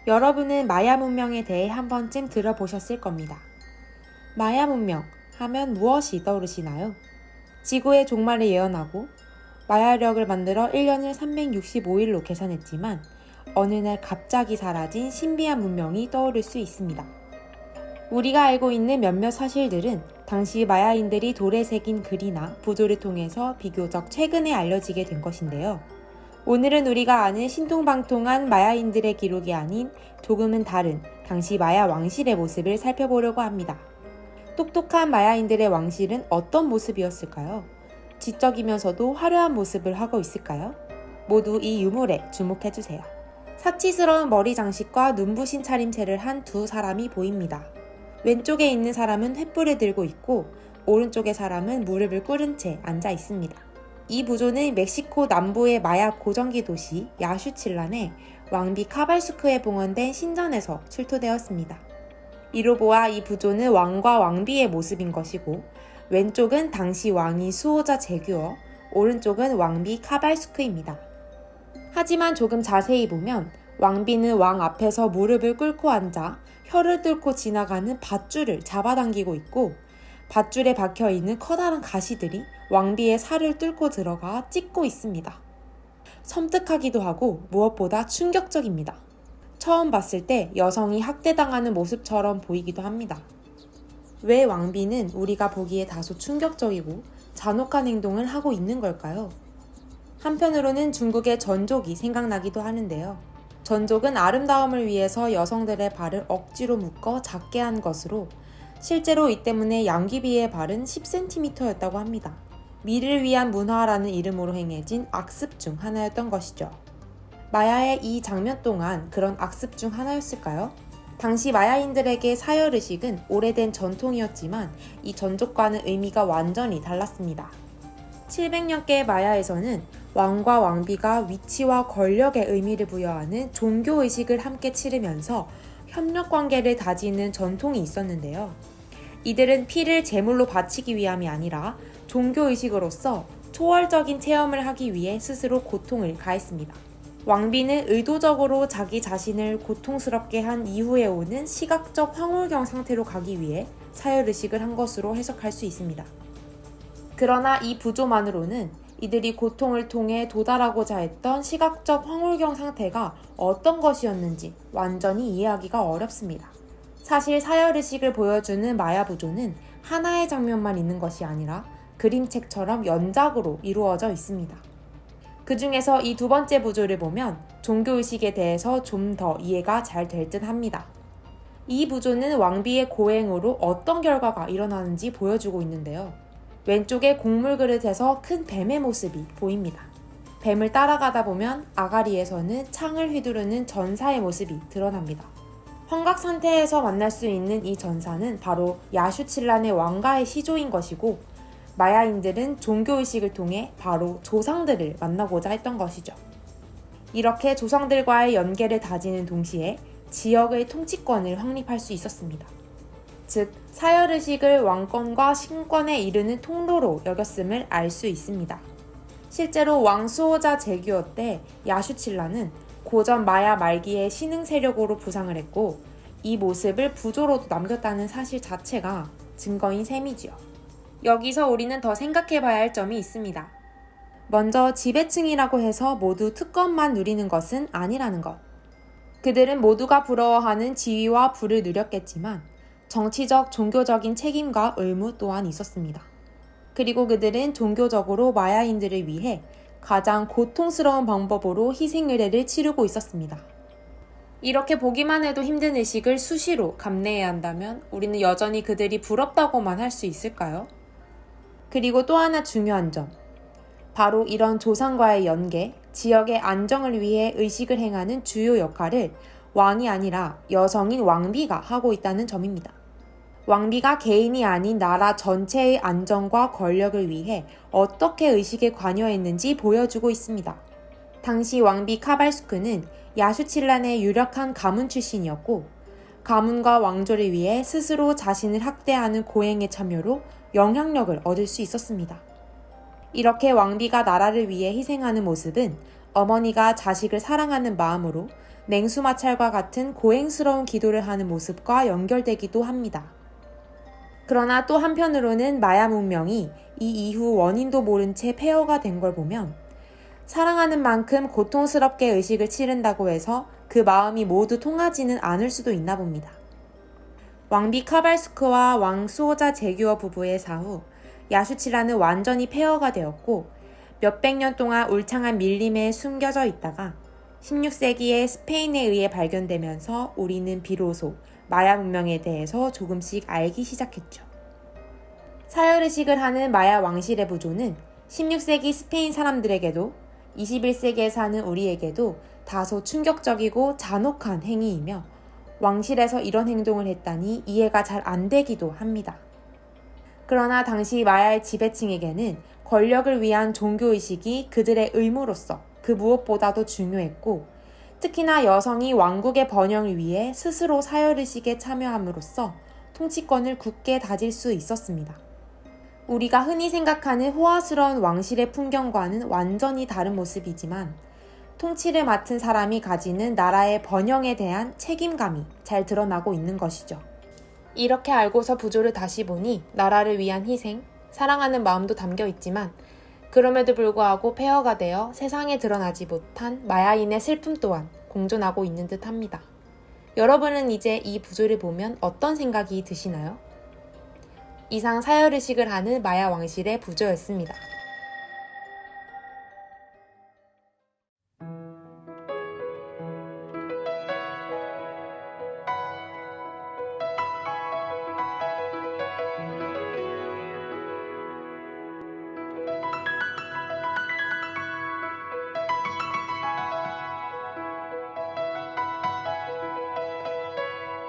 여러분은 마야 문명에 대해 한 번쯤 들어보셨을 겁니다. 마야 문명 하면 무엇이 떠오르시나요? 지구의 종말을 예언하고 마야력을 만들어 1년을 365일로 계산했지만 어느 날 갑자기 사라진 신비한 문명이 떠오를 수 있습니다. 우리가 알고 있는 몇몇 사실들은 당시 마야인들이 돌에 새긴 글이나 부조를 통해서 비교적 최근에 알려지게 된 것인데요. 오늘은 우리가 아는 신통방통한 마야인들의 기록이 아닌 조금은 다른 당시 마야 왕실의 모습을 살펴보려고 합니다. 똑똑한 마야인들의 왕실은 어떤 모습이었을까요? 지적이면서도 화려한 모습을 하고 있을까요? 모두 이 유물에 주목해주세요. 사치스러운 머리 장식과 눈부신 차림새를 한 두 사람이 보입니다. 왼쪽에 있는 사람은 횃불을 들고 있고 오른쪽의 사람은 무릎을 꿇은 채 앉아 있습니다. 이 부조는 멕시코 남부의 마야 고정기 도시 야슈칠란의 왕비 카발수크에 봉헌된 신전에서 출토되었습니다. 이로 보아 이 부조는 왕과 왕비의 모습인 것이고 왼쪽은 당시 왕이 수호자 제규어, 오른쪽은 왕비 카발수크입니다. 하지만 조금 자세히 보면 왕비는 왕 앞에서 무릎을 꿇고 앉아 혀를 뚫고 지나가는 밧줄을 잡아당기고 있고 밧줄에 박혀있는 커다란 가시들이 왕비의 살을 뚫고 들어가 찢고 있습니다. 섬뜩하기도 하고 무엇보다 충격적입니다. 처음 봤을 때 여성이 학대당하는 모습처럼 보이기도 합니다. 왜 왕비는 우리가 보기에 다소 충격적이고 잔혹한 행동을 하고 있는 걸까요? 한편으로는 중국의 전족이 생각나기도 하는데요. 전족은 아름다움을 위해서 여성들의 발을 억지로 묶어 작게 한 것으로 실제로 이 때문에 양귀비의 발은 10cm였다고 합니다. 미를 위한 문화라는 이름으로 행해진 악습 중 하나였던 것이죠. 마야의 이 장면 동안 그런 악습 중 하나였을까요? 당시 마야인들에게 사열의식은 오래된 전통이었지만 이 전족과는 의미가 완전히 달랐습니다. 700년께 마야에서는 왕과 왕비가 위치와 권력의 의미를 부여하는 종교의식을 함께 치르면서 협력관계를 다지는 전통이 있었는데요. 이들은 피를 제물로 바치기 위함이 아니라 종교의식으로서 초월적인 체험을 하기 위해 스스로 고통을 가했습니다. 왕비는 의도적으로 자기 자신을 고통스럽게 한 이후에 오는 시각적 황홀경 상태로 가기 위해 사열의식을 한 것으로 해석할 수 있습니다. 그러나 이 부조만으로는 이들이 고통을 통해 도달하고자 했던 시각적 황홀경 상태가 어떤 것이었는지 완전히 이해하기가 어렵습니다. 사실 사열의식을 보여주는 마야 부조는 하나의 장면만 있는 것이 아니라 그림책처럼 연작으로 이루어져 있습니다. 그 중에서 이 두 번째 부조를 보면 종교의식에 대해서 좀 더 이해가 잘 될 듯 합니다. 이 부조는 왕비의 고행으로 어떤 결과가 일어나는지 보여주고 있는데요. 왼쪽에 곡물 그릇에서 큰 뱀의 모습이 보입니다. 뱀을 따라가다 보면 아가리에서는 창을 휘두르는 전사의 모습이 드러납니다. 환각 상태에서 만날 수 있는 이 전사는 바로 야슈칠란의 왕가의 시조인 것이고 마야인들은 종교의식을 통해 바로 조상들을 만나고자 했던 것이죠. 이렇게 조상들과의 연계를 다지는 동시에 지역의 통치권을 확립할 수 있었습니다. 즉, 사열의식을 왕권과 신권에 이르는 통로로 여겼음을 알 수 있습니다. 실제로 왕 수호자 제규어 때 야슈칠란은 고전 마야 말기의 신흥 세력으로 부상을 했고 이 모습을 부조로도 남겼다는 사실 자체가 증거인 셈이지요. 여기서 우리는 더 생각해봐야 할 점이 있습니다. 먼저 지배층이라고 해서 모두 특권만 누리는 것은 아니라는 것. 그들은 모두가 부러워하는 지위와 부를 누렸겠지만 정치적, 종교적인 책임과 의무 또한 있었습니다. 그리고 그들은 종교적으로 마야인들을 위해 가장 고통스러운 방법으로 희생의례를 치르고 있었습니다. 이렇게 보기만 해도 힘든 의식을 수시로 감내해야 한다면 우리는 여전히 그들이 부럽다고만 할 수 있을까요? 그리고 또 하나 중요한 점, 바로 이런 조상과의 연계, 지역의 안정을 위해 의식을 행하는 주요 역할을 왕이 아니라 여성인 왕비가 하고 있다는 점입니다. 왕비가 개인이 아닌 나라 전체의 안정과 권력을 위해 어떻게 의식에 관여했는지 보여주고 있습니다. 당시 왕비 카발수크는 야슈칠란의 유력한 가문 출신이었고 가문과 왕조를 위해 스스로 자신을 학대하는 고행의 참여로 영향력을 얻을 수 있었습니다. 이렇게 왕비가 나라를 위해 희생하는 모습은 어머니가 자식을 사랑하는 마음으로 냉수 마찰과 같은 고행스러운 기도를 하는 모습과 연결되기도 합니다. 그러나 또 한편으로는 마야 문명이 이 이후 원인도 모른 채 폐허가 된 걸 보면 사랑하는 만큼 고통스럽게 의식을 치른다고 해서 그 마음이 모두 통하지는 않을 수도 있나 봅니다. 왕비 카발스크와 왕 수호자 제규어 부부의 사후 야슈치라는 완전히 폐허가 되었고 몇백 년 동안 울창한 밀림에 숨겨져 있다가 16세기에 스페인에 의해 발견되면서 우리는 비로소 마야 문명에 대해서 조금씩 알기 시작했죠. 사열의식을 하는 마야 왕실의 부조는 16세기 스페인 사람들에게도 21세기에 사는 우리에게도 다소 충격적이고 잔혹한 행위이며 왕실에서 이런 행동을 했다니 이해가 잘 안 되기도 합니다. 그러나 당시 마야의 지배층에게는 권력을 위한 종교의식이 그들의 의무로서 그 무엇보다도 중요했고 특히나 여성이 왕국의 번영을 위해 스스로 사열의식에 참여함으로써 통치권을 굳게 다질 수 있었습니다. 우리가 흔히 생각하는 호화스러운 왕실의 풍경과는 완전히 다른 모습이지만 통치를 맡은 사람이 가지는 나라의 번영에 대한 책임감이 잘 드러나고 있는 것이죠. 이렇게 알고서 부조를 다시 보니 나라를 위한 희생, 사랑하는 마음도 담겨 있지만 그럼에도 불구하고 폐허가 되어 세상에 드러나지 못한 마야인의 슬픔 또한 공존하고 있는 듯 합니다. 여러분은 이제 이 부조를 보면 어떤 생각이 드시나요? 이상 사열의식을 하는 마야 왕실의 부조였습니다.